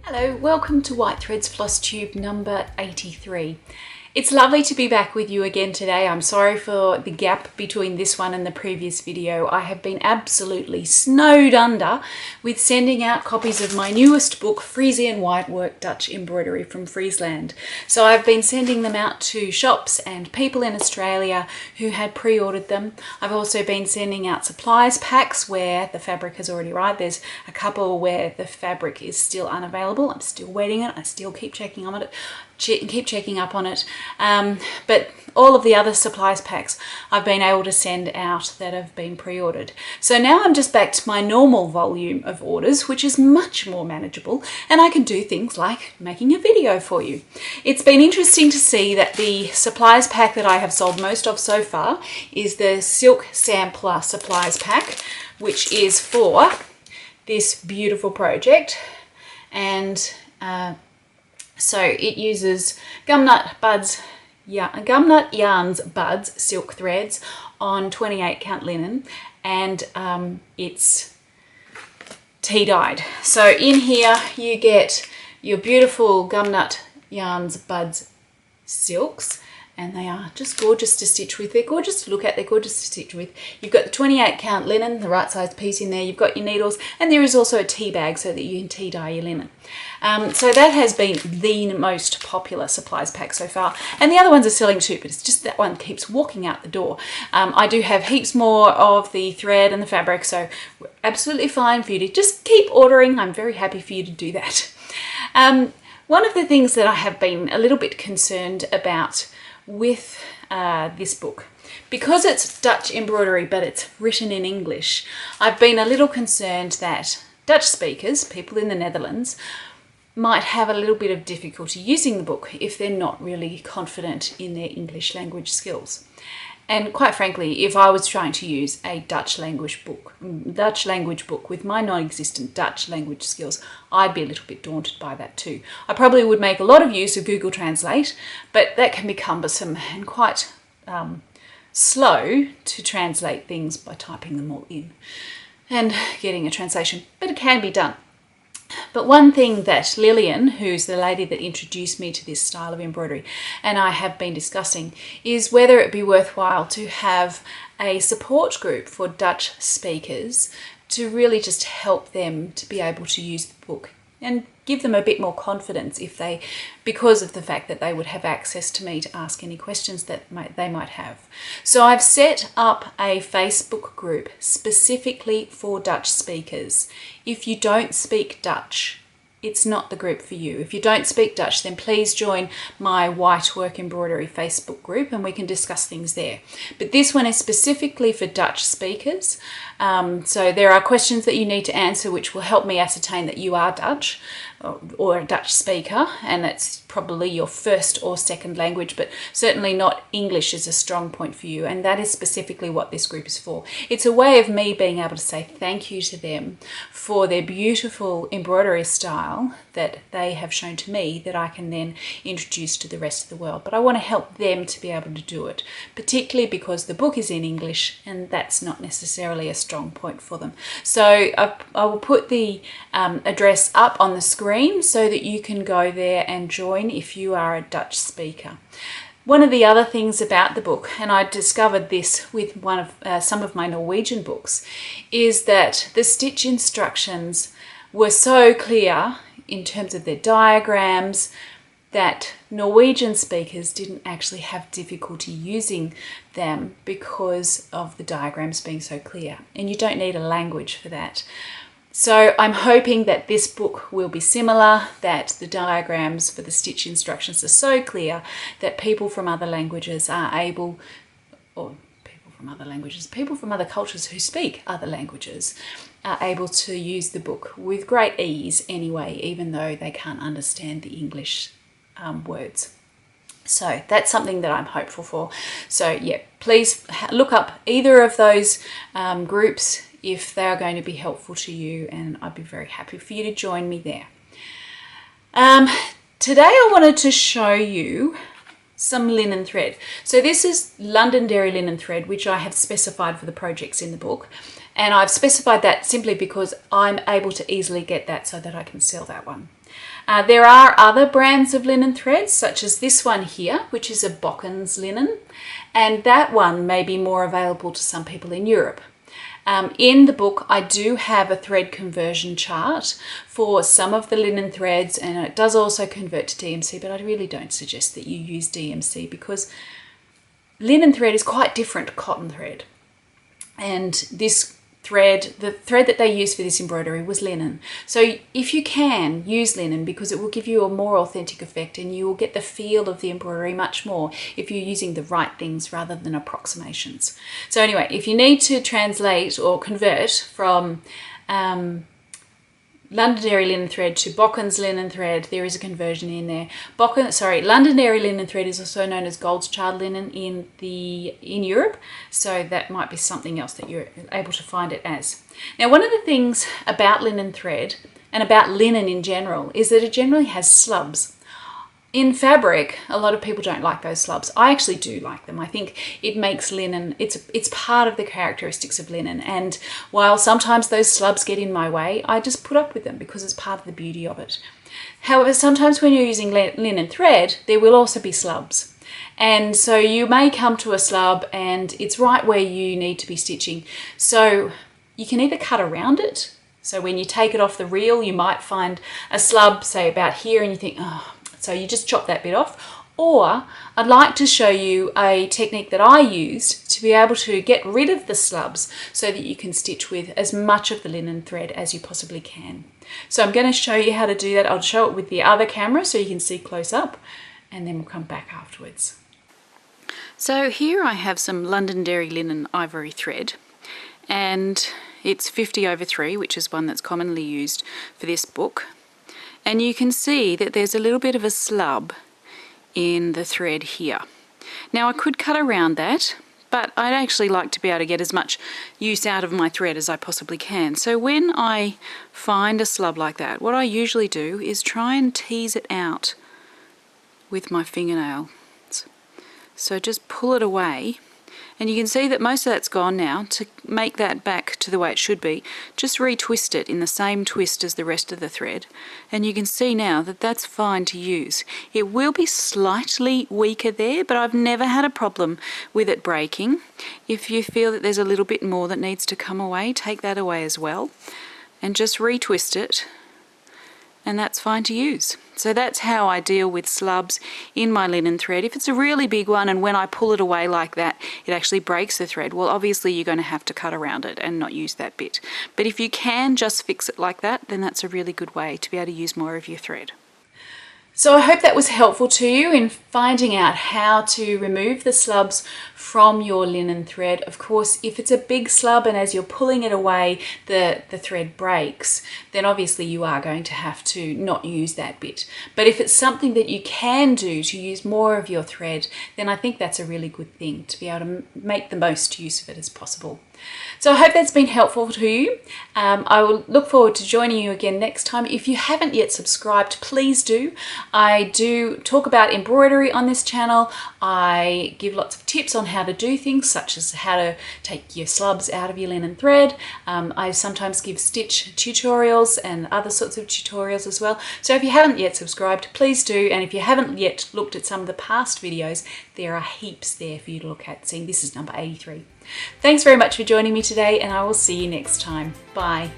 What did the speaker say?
Hello, welcome to Threads FlossTube number 83. It's lovely to be back with you again today. I'm sorry for the gap between this one and the previous video. I have been absolutely snowed under with sending out copies of my newest book, Frisian Whitework, Dutch Embroidery from Friesland. So I've been sending them out to shops and people in Australia who had pre-ordered them. I've also been sending out supplies packs where the fabric has already arrived. There's a couple where the fabric is still unavailable. I'm still waiting it. I still keep checking on it. Keep checking up on it, but all of the other supplies packs I've been able to send out that have been pre-ordered. So now I'm just back to my normal volume of orders, which is much more manageable, and I can do things like making a video for you. It's been interesting to see that the supplies pack that I have sold most of so far is the Silk Sampler supplies pack, which is for this beautiful project, and so it uses gumnut yarns buds silk threads on 28 count linen, and it's tea dyed. So in here you get your beautiful gumnut yarns buds silks, and they are just gorgeous to stitch with. They're gorgeous to look at, they're gorgeous to stitch with. You've got the 28 count linen, the right size piece in there, you've got your needles, and there is also a tea bag so that you can tea dye your linen. So that has been the most popular supplies pack so far, and the other ones are selling too, but it's just that one keeps walking out the door. I do have heaps more of the thread and the fabric, so we're absolutely fine for you to just keep ordering. I'm very happy for you to do that. One of the things that I have been a little bit concerned about with this book, because it's Dutch embroidery but it's written in English, I've been a little concerned that Dutch speakers, people in the Netherlands, might have a little bit of difficulty using the book if they're not really confident in their English language skills. And quite frankly, if I was trying to use a Dutch language book with my non-existent Dutch language skills, I'd be a little bit daunted by that too. I probably would make a lot of use of Google Translate, but that can be cumbersome and quite slow to translate things by typing them all in and getting a translation, but it can be done. But one thing that Lillian, who's the lady that introduced me to this style of embroidery, and I have been discussing, is whether it be worthwhile to have a support group for Dutch speakers to really just help them to be able to use the book and give them a bit more confidence if they, because of the fact that they would have access to me to ask any questions that they might have. So I've set up a Facebook group specifically for Dutch speakers. If you don't speak Dutch, it's not the group for you. If you don't speak Dutch, then please join my Whitework Embroidery Facebook group and we can discuss things there. But this one is specifically for Dutch speakers. So there are questions that you need to answer which will help me ascertain that you are Dutch or a Dutch speaker, and it's probably your first or second language, but certainly not English is a strong point for you, and that is specifically what this group is for. It's a way of me being able to say thank you to them for their beautiful embroidery style that they have shown to me that I can then introduce to the rest of the world. But I want to help them to be able to do it, particularly because the book is in English and that's not necessarily a strong point for them. So I will put the address up on the screen so that you can go there and join if you are a Dutch speaker. One of the other things about the book, and I discovered this with some of my Norwegian books, is that the stitch instructions were so clear in terms of their diagrams that Norwegian speakers didn't actually have difficulty using them because of the diagrams being so clear. And you don't need a language for that. So I'm hoping that this book will be similar, that the diagrams for the stitch instructions are so clear that people from other languages are able, or people from other cultures who speak other languages are able to use the book with great ease anyway, even though they can't understand the English words. So that's something that I'm hopeful for. So yeah, please look up either of those groups if they are going to be helpful to you, and I'd be very happy for you to join me there. Today I wanted to show you some linen thread. So this is Londonderry linen thread, which I have specified for the projects in the book. And I've specified that simply because I'm able to easily get that so that I can sell that one. There are other brands of linen threads, such as this one here, which is a Bokkens linen, and that one may be more available to some people in Europe. In the book, I do have a thread conversion chart for some of the linen threads, and it does also convert to DMC, but I really don't suggest that you use DMC because linen thread is quite different to cotton thread. And this thread, the thread that they used for this embroidery was linen. So if you can, use linen because it will give you a more authentic effect and you will get the feel of the embroidery much more if you're using the right things rather than approximations. So anyway, if you need to translate or convert from Londonderry linen thread to Bokkens linen thread, there is a conversion in there. Londonderry linen thread is also known as Gold's Child linen in Europe, so that might be something else that you're able to find it as. Now, one of the things about linen thread and about linen in general is that it generally has slubs. In fabric, a lot of people don't like those slubs. I actually do like them. I think it makes linen, it's part of the characteristics of linen. And while sometimes those slubs get in my way, I just put up with them because it's part of the beauty of it. However, sometimes when you're using linen thread, there will also be slubs. And so you may come to a slub and it's right where you need to be stitching. So you can either cut around it. So when you take it off the reel, you might find a slub, say about here, and you think, oh, so you just chop that bit off. Or I'd like to show you a technique that I used to be able to get rid of the slubs so that you can stitch with as much of the linen thread as you possibly can. So I'm going to show you how to do that. I'll show it with the other camera so you can see close up, and then we'll come back afterwards. So here I have some Londonderry linen ivory thread, and it's 50/3, which is one that's commonly used for this book. And you can see that there's a little bit of a slub in the thread here. Now I could cut around that, but I'd actually like to be able to get as much use out of my thread as I possibly can. So when I find a slub like that, what I usually do is try and tease it out with my fingernail. So just pull it away. And you can see that most of that's gone now. To make that back to the way it should be, just retwist it in the same twist as the rest of the thread. And you can see now that that's fine to use. It will be slightly weaker there, but I've never had a problem with it breaking. If you feel that there's a little bit more that needs to come away, take that away as well. And just retwist it. And that's fine to use. So that's how I deal with slubs in my linen thread. If it's a really big one and when I pull it away like that, it actually breaks the thread, well, obviously you're going to have to cut around it and not use that bit. But if you can just fix it like that, then that's a really good way to be able to use more of your thread. So I hope that was helpful to you in finding out how to remove the slubs from your linen thread. Of course, if it's a big slub and as you're pulling it away, the thread breaks, then obviously you are going to have to not use that bit. But if it's something that you can do to use more of your thread, then I think that's a really good thing to be able to make the most use of it as possible. So I hope that's been helpful to you. I will look forward to joining you again next time. If you haven't yet subscribed, please do. I do talk about embroidery on this channel. I give lots of tips on how to do things, such as how to take your slubs out of your linen thread. I sometimes give stitch tutorials and other sorts of tutorials as well. So if you haven't yet subscribed, please do. And if you haven't yet looked at some of the past videos, there are heaps there for you to look at. See, this is number 83. Thanks very much for joining me today, and I will see you next time. Bye.